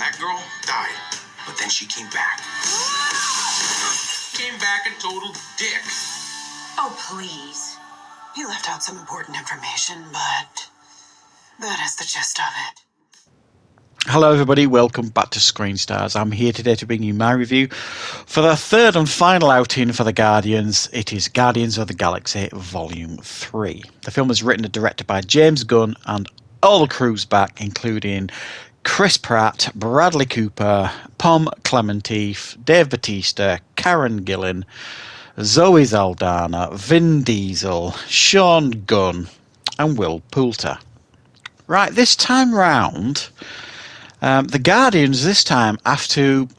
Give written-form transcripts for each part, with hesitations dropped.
That girl died, but then she came back. Came back a total dick. Oh, please. You left out some important information, but that is the gist of it. Hello everybody, welcome back to Screenstars. I'm here today to bring you my review for the third and final outing for the Guardians. It is Guardians of the Galaxy Volume 3. The film is written and directed by James Gunn, and all the crew's back, including Chris Pratt, Bradley Cooper, Pom Klementieff, Dave Bautista, Karen Gillan, Zoe Saldana, Vin Diesel, Sean Gunn and Will Poulter. Right, this time round, the Guardians this time have to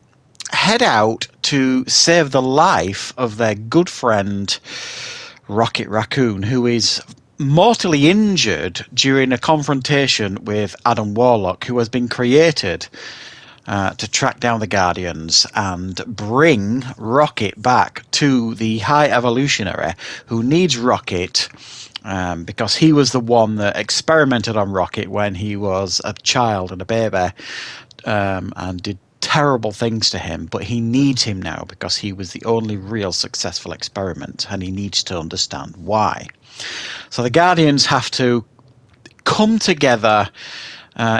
head out to save the life of their good friend Rocket Raccoon, who is mortally injured during a confrontation with Adam Warlock, who has been created to track down the Guardians and bring Rocket back to the High Evolutionary, who needs Rocket because he was the one that experimented on Rocket when he was a child and a baby, and did terrible things to him, but he needs him now because he was the only real successful experiment, and he needs to understand why. So the Guardians have to come together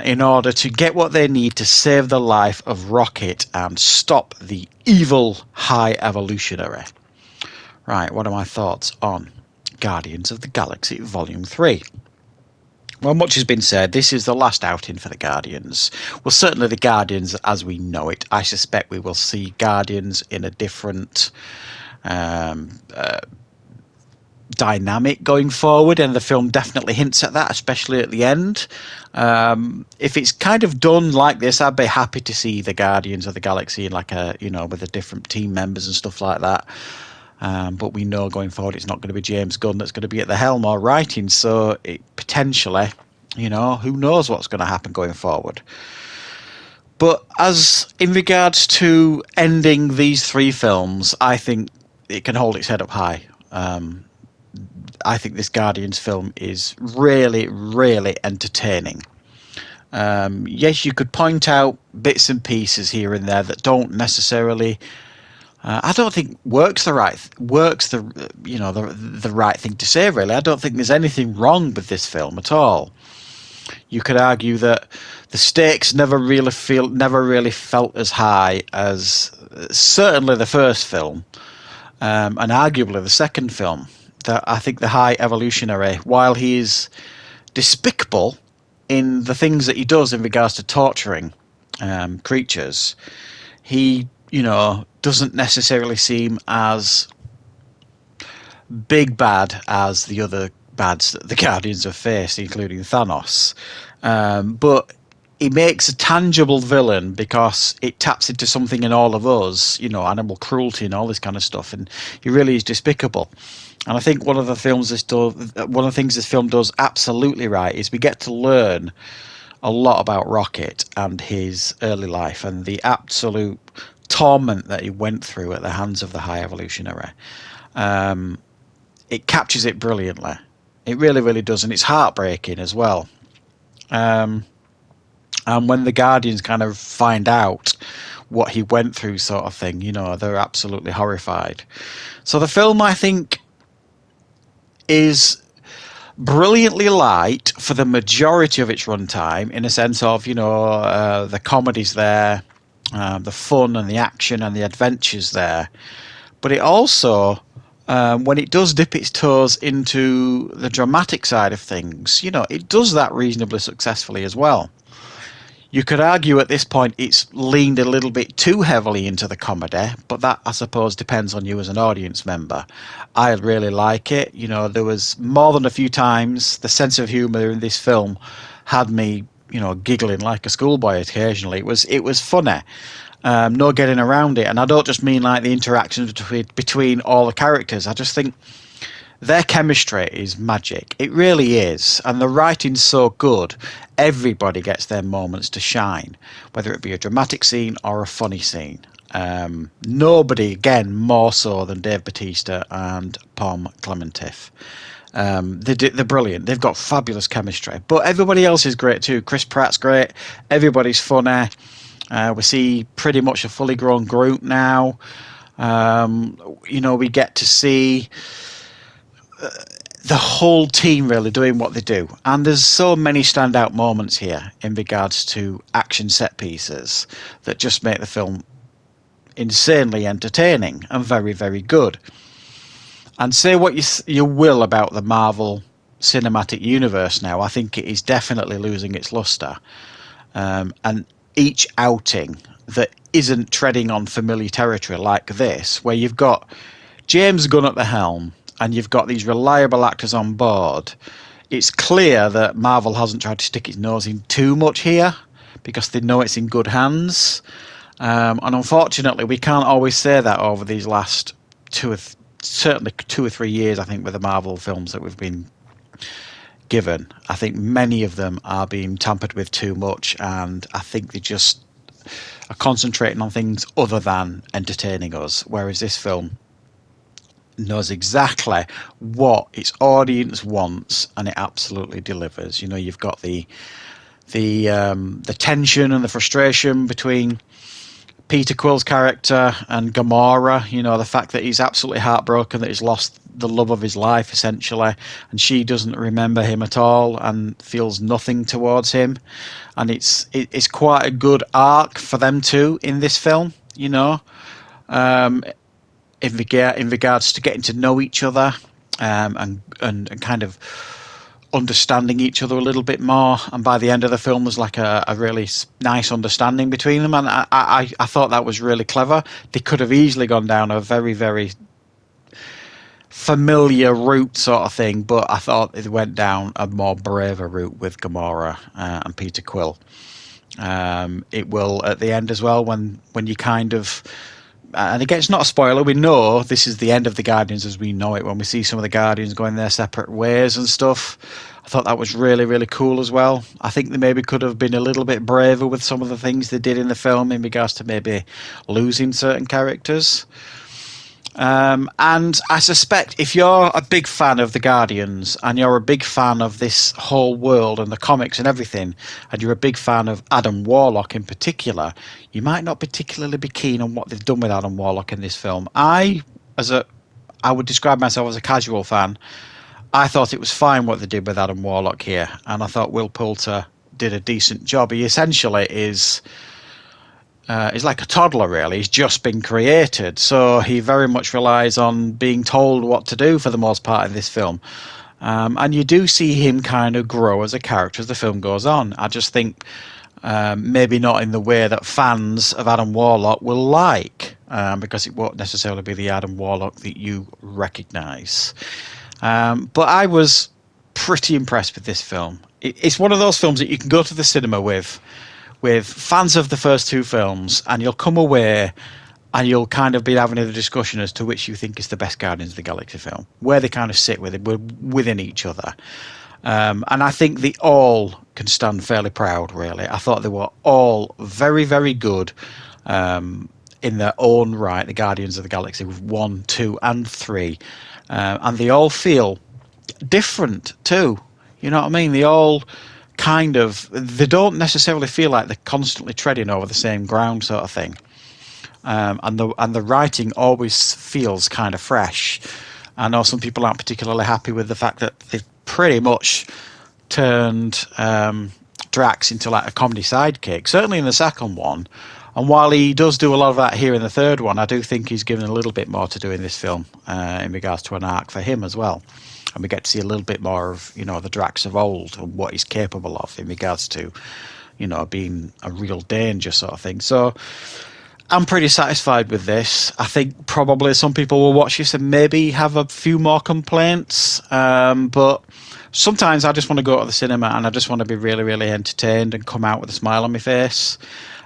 in order to get what they need to save the life of Rocket and stop the evil High Evolutionary. Right, what are my thoughts on Guardians of the Galaxy Volume 3? Well, much has been said. This is the last outing for the Guardians. Well, certainly the Guardians as we know it. I suspect we will see Guardians in a different dynamic going forward, and the film definitely hints at that, especially at the end. If it's kind of done like this, I'd be happy to see the Guardians of the Galaxy in like a, with the different team members and stuff like that. But we know going forward it's not going to be James Gunn that's going to be at the helm or writing, so it potentially, who knows what's going to happen going forward. But as in regards to ending these three films, I think it can hold its head up high. I think this Guardians film is really, really entertaining. Yes, you could point out bits and pieces here and there that don't necessarily, I don't think works the right thing to say. Really, I don't think there's anything wrong with this film at all. You could argue that the stakes never really felt as high as certainly the first film, and arguably the second film. I think the High Evolutionary, while he is despicable in the things that he does in regards to torturing creatures, he, doesn't necessarily seem as big bad as the other bads that the Guardians have faced, including Thanos. But he makes a tangible villain because it taps into something in all of us, animal cruelty and all this kind of stuff, and he really is despicable. And I think one of the things this film does absolutely right is we get to learn a lot about Rocket and his early life and the absolute torment that he went through at the hands of the High Evolutionary. It captures it brilliantly. It really, really does, and it's heartbreaking as well. And when the Guardians kind of find out what he went through, sort of thing, they're absolutely horrified. So the film, I think, is brilliantly light for the majority of its runtime, in a sense of, the comedy's there, the fun and the action and the adventures there. But it also, when it does dip its toes into the dramatic side of things, it does that reasonably successfully as well. You could argue at this point it's leaned a little bit too heavily into the comedy, but that, I suppose, depends on you as an audience member. I really like it. There was more than a few times the sense of humour in this film had me, giggling like a schoolboy occasionally. It was funny. No getting around it. And I don't just mean like the interactions between all the characters. I just think their chemistry is magic. It really is. And the writing's so good, everybody gets their moments to shine, whether it be a dramatic scene or a funny scene. Nobody, again, more so than Dave Bautista and Pom Klementieff. They're brilliant. They've got fabulous chemistry. But everybody else is great too. Chris Pratt's great. Everybody's funny. We see pretty much a fully grown Groot now. We get to see the whole team really doing what they do. And there's so many standout moments here in regards to action set pieces that just make the film insanely entertaining and very, very good. And say what you will about the Marvel Cinematic Universe now, I think it is definitely losing its luster. And each outing that isn't treading on familiar territory like this, where you've got James Gunn at the helm and you've got these reliable actors on board, it's clear that Marvel hasn't tried to stick its nose in too much here because they know it's in good hands. And unfortunately, we can't always say that over these last certainly 2 or 3 years, I think, with the Marvel films that we've been given. I think many of them are being tampered with too much, and I think they just are concentrating on things other than entertaining us, whereas this film knows exactly what its audience wants, and it absolutely delivers. You've got the tension and the frustration between Peter Quill's character and Gamora, the fact that he's absolutely heartbroken that he's lost the love of his life, essentially, and she doesn't remember him at all and feels nothing towards him. And it's quite a good arc for them too in this film, in regards to getting to know each other, and kind of understanding each other a little bit more. And by the end of the film, there's like a really nice understanding between them, and I thought that was really clever. They could have easily gone down a very, very familiar route sort of thing, but I thought it went down a more braver route with Gamora and Peter Quill. It will at the end as well, when you kind of, and again, it's not a spoiler, we know this is the end of the Guardians as we know it when we see some of the Guardians going their separate ways and stuff. I thought that was really, really cool as well. I think they maybe could have been a little bit braver with some of the things they did in the film in regards to maybe losing certain characters. And I suspect if you're a big fan of the Guardians and you're a big fan of this whole world and the comics and everything, and you're a big fan of Adam Warlock in particular, you might not particularly be keen on what they've done with Adam Warlock in this film. I would describe myself as a casual fan. I thought it was fine what they did with Adam Warlock here, and I thought Will Poulter did a decent job. He essentially is like a toddler, really. He's just been created, so he very much relies on being told what to do for the most part in this film. And you do see him kind of grow as a character as the film goes on. I just think maybe not in the way that fans of Adam Warlock will like, because it won't necessarily be the Adam Warlock that you recognise. But I was pretty impressed with this film. It's one of those films that you can go to the cinema with fans of the first two films, and you'll come away and you'll kind of be having a discussion as to which you think is the best Guardians of the Galaxy film, where they kind of sit within each other. And I think they all can stand fairly proud, really. I thought they were all very, very good in their own right, the Guardians of the Galaxy, with 1, 2, and 3. And they all feel different too. You know what I mean? They all they don't necessarily feel like they're constantly treading over the same ground, sort of thing. And the writing always feels kind of fresh. I know some people aren't particularly happy with the fact that they've pretty much turned Drax into like a comedy sidekick, certainly in the second one. And while he does do a lot of that here in the third one, I do think he's given a little bit more to do in this film in regards to an arc for him as well. And we get to see a little bit more of, the Drax of old and what he's capable of in regards to, being a real danger sort of thing. So I'm pretty satisfied with this. I think probably some people will watch this and maybe have a few more complaints. But sometimes I just want to go to the cinema and I just want to be really, really entertained and come out with a smile on my face,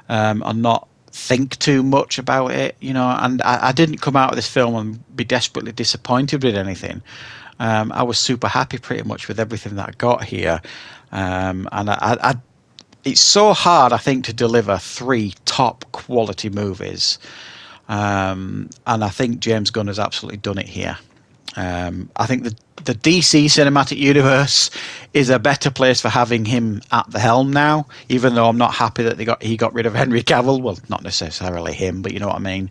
and not think too much about it, and I didn't come out of this film and be desperately disappointed with anything. I was super happy pretty much with everything that I got here. And it's so hard, I think, to deliver 3 top quality movies. And I think James Gunn has absolutely done it here. I think the DC cinematic universe is a better place for having him at the helm now, even though I'm not happy that he got rid of Henry Cavill. Well, not necessarily him, but you know what I mean.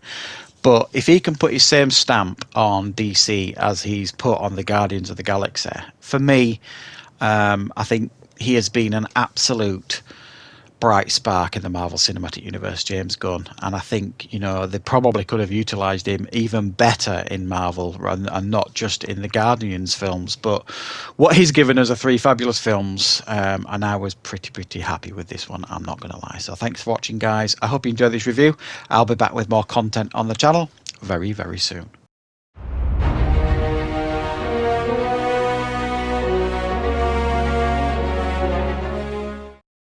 But if he can put his same stamp on DC as he's put on the Guardians of the Galaxy, for me, I think he has been an absolute bright spark in the Marvel Cinematic Universe, James Gunn. And I think, you know, they probably could have utilised him even better in Marvel and not just in the Guardians films. But what he's given us are 3 fabulous films, and I was pretty happy with this one, I'm not going to lie. So thanks for watching, guys. I hope you enjoyed this review. I'll be back with more content on the channel very soon.